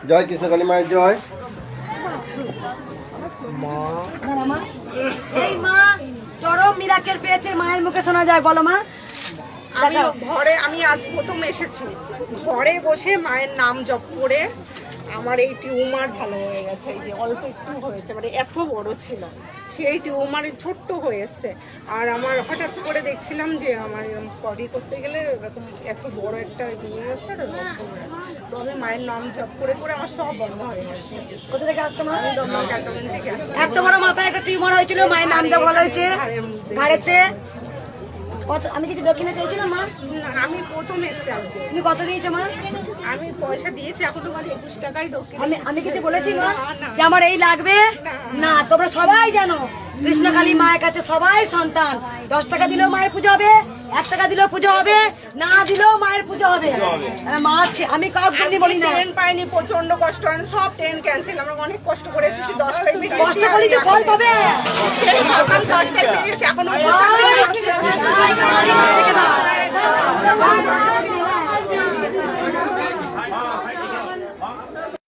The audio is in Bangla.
জয় কৃষ্ণকালী মায়ের জয়। এই মা চরম মিরাকেল পেয়েছে, মায়ের মুখে শোনা যায়। বলো মা। আমি আজ প্রথম এসেছি, ঘরে বসে মায়ের নাম জপ করে আমার এই টিউমার ভালো হয়ে গেছে। এই যে অল্প একটু হয়েছে, মানে এত বড় ছিল, সেই টিউমারে ছোট্ট হয়ে এসছে। আর আমার হঠাৎ করে দেখছিলাম যে আমার পরি করতে গেলে এরকম এত বড় একটা নিয়ে গেছে। তো আমি মায়ের নাম জপ করে করে আমার সব বন্ধ হয়ে গেছে। কোথা থেকে আসছো মা? ক্যান্টনমেন্ট থেকে আসছি। এত বড় মাথায় একটা টিউমার হয়েছিল, মায়ের নাম দেওয়া বলা হয়েছে ঘাড়েতে। কত আমি কিছু দক্ষিণে চাইছিলাম মা? আমি প্রথম এসছি আজকে। তুমি কত দিয়েছো মা? আমি পয়সা দিয়েছি, এখন তোমার 21 টাকাই দক্ষিণ। আমি কিছু বলেছি মা যে আমার এই লাগবে না? তোমরা সবাই জানো কৃষ্ণকালী মায়ের কাছে সবাই সন্তান। 10 টাকা দিলেও মায়ের পুজো হবে, 1 টাকা দিলেও পুজো হবে, না দিলেও মায়ের পুজো হবে। মা আছে, আমি কাউকে বলি না। ট্রেন পাইনি, প্রচন্ড কষ্ট হয়, সব ট্রেন ক্যান্সেল। আমরা অনেক কষ্ট করে এসেছি, 10টায় কষ্ট করলে যে ফল পাবে। সকাল 10টায় বেরিয়েছি, এখনো